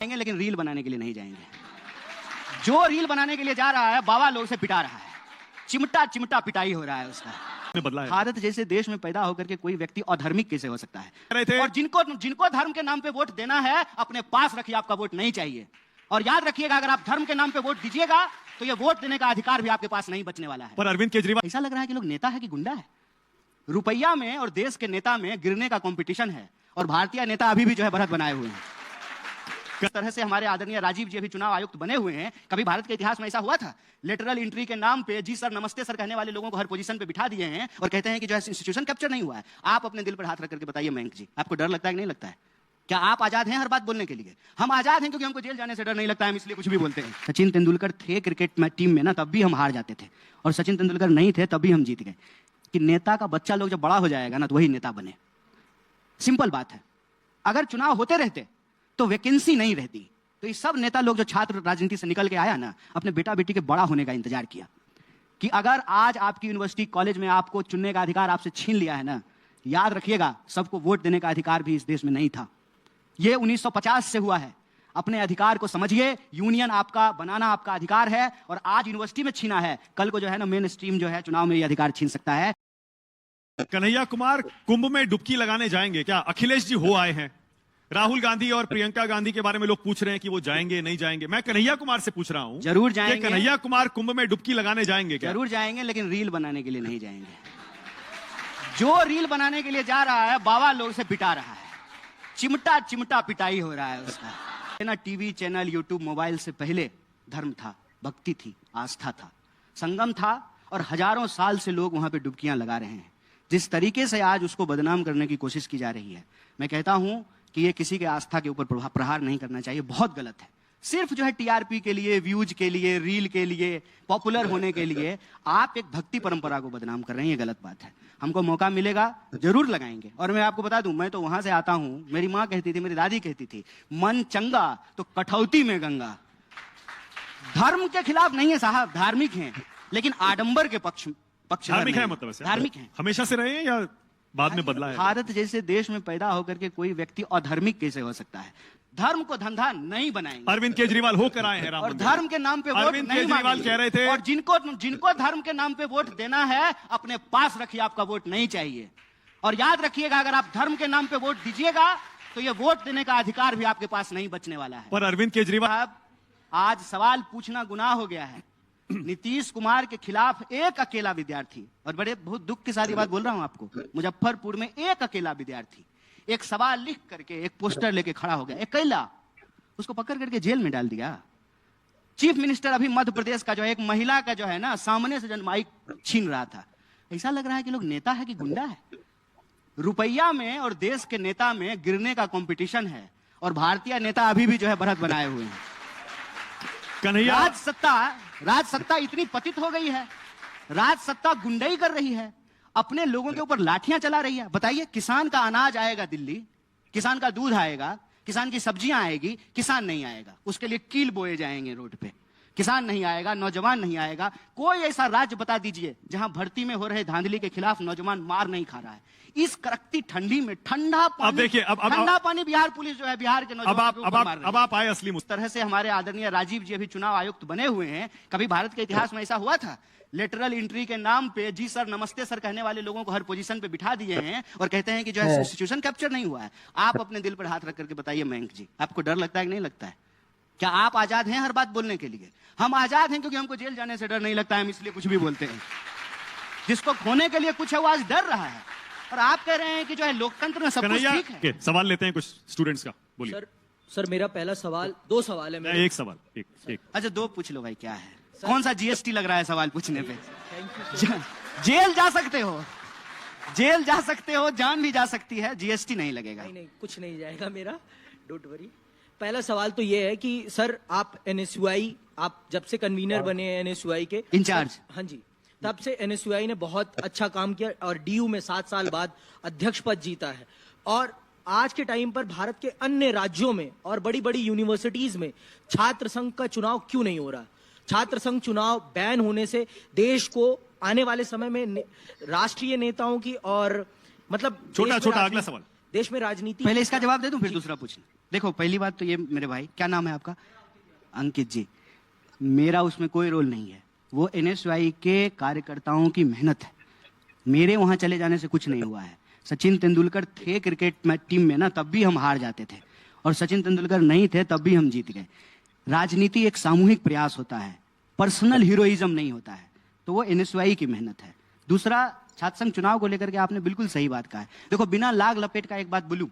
जाएंगे लेकिन रील बनाने के लिए नहीं जाएंगे। जो रील बनाने के लिए जा रहा है बाबा लोग से पिटा रहा है, चिमटा चिमटा पिटाई हो रहा है उसका। बदला है। भारत जैसे देश में पैदा होकर के कोई व्यक्ति अधर्मिक कैसे हो सकता है? थे। और जिनको धर्म के नाम पे वोट देना है अपने पास रखिए, आपका वोट नहीं चाहिए। और याद रखिएगा अगर आप धर्म के नाम पे वोट दीजिएगा तो ये वोट देने का अधिकार भी आपके पास नहीं बचने वाला है। पर अरविंद केजरीवाल ऐसा लग रहा है कि लोग नेता है कि गुंडा है। रुपया में और देश के नेता में गिरने का कंपटीशन है और भारतीय नेता अभी भी जो है बढ़त बनाए हुए हैं। किस तरह से हमारे आदरणीय राजीव जी अभी चुनाव आयुक्त बने हुए हैं, कभी भारत के इतिहास में ऐसा हुआ था? लेटरल एंट्री के नाम पे जी सर नमस्ते सर कहने वाले लोगों को हर पोजीशन पे बिठा दिए हैं और कहते हैं कि जो है इंस्टीट्यूशन कैप्चर नहीं हुआ है। आप अपने दिल पर हाथ रख करके बताइए मयंक जी, आपको डर लगता है कि नहीं लगता है? क्या आप आजाद हैं हर बात बोलने के लिए? हम आजाद हैं क्योंकि हमको जेल जाने से डर नहीं लगता है, हम इसलिए कुछ भी बोलते हैं। सचिन तेंदुलकर थे क्रिकेट टीम में ना, तब भी हम हार जाते थे, और सचिन तेंदुलकर नहीं थे तब भी हम जीत गए। कि नेता का बच्चा लोग जब बड़ा हो जाएगा ना तो वही नेता बने, सिंपल बात है। अगर चुनाव होते रहते तो वैकेंसी नहीं रहती। तो ये सब नेता लोग जो छात्र राजनीति से निकल के आया ना, अपने बेटा बेटी के बड़ा होने का इंतजार किया कि अगर आज आपकी यूनिवर्सिटी कॉलेज में आपको चुनने का अधिकार आपसे छीन लिया है ना, याद रखिएगा सबको वोट देने का अधिकार भी इस देश में नहीं था। ये 1950 से हुआ है। अपने अधिकार को समझिए, यूनियन आपका बनाना आपका अधिकार है और आज यूनिवर्सिटी में छीना है, कल को जो है ना मेन स्ट्रीम जो है चुनाव में ये अधिकार छीन सकता है। कन्हैया कुमार कुंभ में डुबकी लगाने जाएंगे क्या? अखिलेश जी हो आए हैं, राहुल गांधी और प्रियंका गांधी के बारे में लोग पूछ रहे हैं कि वो जाएंगे नहीं जाएंगे। मैं कन्हैया कुमार से पूछ रहा हूं, जरूर जाएंगे। कन्हैया कुमार कुंभ में डुबकी लगाने जाएंगे क्या? जरूर जाएंगे लेकिन रील बनाने के लिए नहीं जाएंगे। जो रील बनाने के लिए जा रहा है बाबा लोग से पिटा रहा है, चिमटा चिमटा पिटाई हो रहा है उसका। ना टीवी चैनल यूट्यूब मोबाइल से पहले धर्म था, भक्ति थी, आस्था था, संगम था और हजारों साल से लोग वहां पे डुबकियां लगा रहे हैं। जिस तरीके से आज उसको बदनाम करने की कोशिश की जा रही है, मैं कहता हूं कि ये किसी के आस्था के ऊपर प्रहार नहीं करना चाहिए, बहुत गलत है। सिर्फ जो है टीआरपी के लिए, व्यूज के लिए, रील के लिए, पॉपुलर होने के लिए आप एक भक्ति परंपरा को बदनाम कर रहे हैं, ये गलत बात है। हमको मौका मिलेगा जरूर लगाएंगे। और मैं आपको बता दूं, मैं तो वहां से आता हूं, मेरी माँ कहती थी, मेरी दादी कहती थी, मन चंगा तो कठौती में गंगा। धर्म के खिलाफ नहीं है साहब, धार्मिक हैं, लेकिन आडंबर के पक्ष धार्मिक है, मतलब धार्मिक है। हमेशा से रहे हैं या बाद में बदला है? भारत जैसे देश में पैदा होकर के कोई व्यक्ति अधर्मिक कैसे हो सकता है? धर्म को धंधा नहीं बनाएंगे। अरविंद केजरीवाल होकर आए हैं और धर्म के नाम पे वोट अरविंद नहीं केजरीवाल कह रहे थे, और जिनको धर्म के नाम पे वोट देना है अपने पास रखिए, आपका वोट नहीं चाहिए। और याद रखिएगा अगर आप धर्म के नाम पे वोट दीजिएगा तो ये वोट देने का अधिकार भी आपके पास नहीं बचने वाला है। पर अरविंद केजरीवाल आज सवाल पूछना गुनाह हो गया है। नीतीश कुमार के खिलाफ एक अकेला विद्यार्थी, और बड़े बहुत दुख की सारी बात बोल रहा हूं आपको, मुजफ्फरपुर में एक अकेला विद्यार्थी एक सवाल लिख करके एक पोस्टर लेके खड़ा हो गया, अकेला, उसको पकड़ करके जेल में डाल दिया। चीफ मिनिस्टर अभी मध्य प्रदेश का जो है एक महिला का जो है ना सामने से जन माइक छीन रहा था। ऐसा लग रहा है कि लोग नेता है कि गुंडा है। रुपया में और देश के नेता में गिरने का कंपटीशन है और भारतीय नेता अभी भी जो है बढ़त बनाए हुए हैं। कन्हैया राज सत्ता इतनी पतित हो गई है, राज सत्ता गुंडाई कर रही है, अपने लोगों के ऊपर लाठियां चला रही है। बताइए, किसान का अनाज आएगा दिल्ली, किसान का दूध आएगा, किसान की सब्जियां आएगी, किसान नहीं आएगा, उसके लिए कील बोए जाएंगे रोड पे, किसान नहीं आएगा, नौजवान नहीं आएगा। कोई ऐसा राज्य बता दीजिए जहां भर्ती में हो रहे धांधली के खिलाफ नौजवान मार नहीं खा रहा है। इस कड़कती ठंडी में ठंडा पानी, अब देखिए, ठंडा पानी बिहार पुलिस जो है बिहार के नौजवान अब आप आए असली इस तरह से हमारे आदरणीय राजीव जी अभी चुनाव आयुक्त बने हुए हैं, कभी भारत के इतिहास में ऐसा हुआ था? लेटरल एंट्री के नाम पे जी सर नमस्ते सर कहने वाले लोगों को हर पोजीशन पे बिठा दिए हैं और कहते हैं कि जो है इंस्टीट्यूशन कैप्चर नहीं हुआ है। आप अपने दिल पर हाथ रख करके बताइए मयंक जी, आपको डर लगता है कि नहीं लगता है? क्या आप आजाद हैं हर बात बोलने के लिए? हम आजाद हैं क्योंकि हमको जेल जाने से डर नहीं लगता है, हम इसलिए कुछ भी बोलते हैं। जिसको खोने के लिए कुछ है वो आज डर रहा है, और आप कह रहे हैं कि जो है लोकतंत्र में सब कुछ ठीक है। सवाल लेते हैं कुछ स्टूडेंट्स का, बोलिए। सर मेरा पहला सवाल, दो सवाल है मेरे। एक सवाल, एक। अच्छा दो पूछ लो भाई, क्या है? कौन सा जीएसटी लग रहा है सवाल पूछने पे? जेल जा सकते हो, जेल जा सकते हो, जान भी जा सकती है, जीएसटी नहीं लगेगा। नहीं, कुछ नहीं जाएगा मेरा, डोंट वरी। पहला सवाल तो ये है कि सर आप एनएसयूआई, आप जब से कन्वीनर बने हैं एनएसयूआई के इंचार्ज, हाँ जी, तब से एनएसयूआई ने बहुत अच्छा काम किया और डीयू में 7 साल बाद अध्यक्ष पद जीता है। और आज के टाइम पर भारत के अन्य राज्यों में और बड़ी बड़ी यूनिवर्सिटीज में छात्र संघ का चुनाव क्यों नहीं हो रहा? छात्र संघ चुनाव बैन होने से देश को आने वाले समय में राष्ट्रीय नेताओं की और मतलब छोटा अगला सवाल, देश में राजनीति पहले इसका जवाब दे दूं फिर दूसरा पूछना। देखो पहली बात तो ये मेरे भाई, क्या नाम है आपका? अंकित जी। मेरा उसमें कोई रोल नहीं है, वो एनएसयूआई के कार्यकर्ताओं की मेहनत है। मेरे वहां चले जाने से कुछ नहीं हुआ है। सचिन तेंदुलकर थे क्रिकेट टीम में ना, तब भी हम हार जाते थे, और सचिन तेंदुलकर नहीं थे तब भी हम जीत गए। राजनीति एक सामूहिक प्रयास होता है, पर्सनल हीरोइज्म नहीं होता है। तो वो एनएसयूआई की मेहनत है। दूसरा, छात्र संघ चुनाव को लेकर के आपने बिल्कुल सही बात कहा है। देखो बिना लाग लपेट का एक बात बोलूं,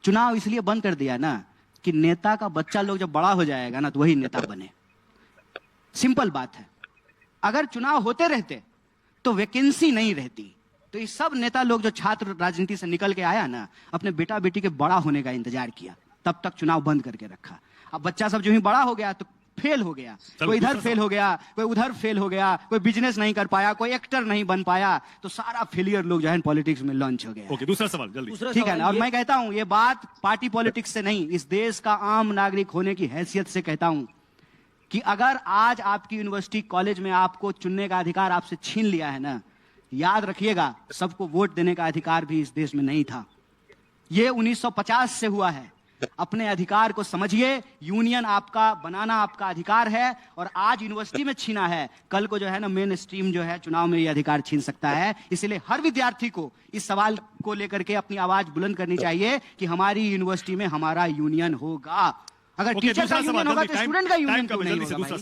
चुनाव इसलिए बंद कर दिया ना कि नेता का बच्चा लोग जब बड़ा हो जाएगा ना तो वही नेता बने। सिंपल बात है। अगर चुनाव होते रहते तो वैकेंसी नहीं रहती। तो ये सब नेता लोग जो छात्र राजनीति से निकल के आया ना, अपने बेटा बेटी के बड़ा होने का इंतजार किया, तब तक चुनाव बंद करके रखा। अब बच्चा सब जो ही बड़ा हो गया तो फेल हो गया, कोई इधर फेल हो गया, कोई उधर फेल हो गया, कोई बिजनेस नहीं कर पाया, कोई एक्टर नहीं बन पाया, तो सारा फेलियर लोग जो है पॉलिटिक्स में लॉन्च हो गया। ओके, दूसरा सवाल जल्दी। दूसरा ठीक है सवाल ना। और ये- मैं कहता हूं ये बात पार्टी पॉलिटिक्स से नहीं, इस देश का आम नागरिक होने की हैसियत से कहता हूं कि अगर आज आपकी यूनिवर्सिटी कॉलेज में आपको चुनने का अधिकार आपसे छीन लिया है ना, याद रखिएगा सबको वोट देने का अधिकार भी इस देश में नहीं था। ये 1950 से हुआ है। अपने अधिकार को समझिए। यूनियन आपका बनाना आपका अधिकार है, और आज यूनिवर्सिटी में छीना है, कल को जो है ना मेन स्ट्रीम जो है चुनाव में ये अधिकार छीन सकता है। इसलिए हर विद्यार्थी को इस सवाल को लेकर के अपनी आवाज बुलंद करनी चाहिए कि हमारी यूनिवर्सिटी में हमारा यूनियन होगा। अगर ओके, टीचर का दूसरा यूनियन सवाल होगा जल्दी, तो स्टूडेंट का यूनियन टाइम क्यों कम है, नहीं जल्दी से होगा दूसरा भाई?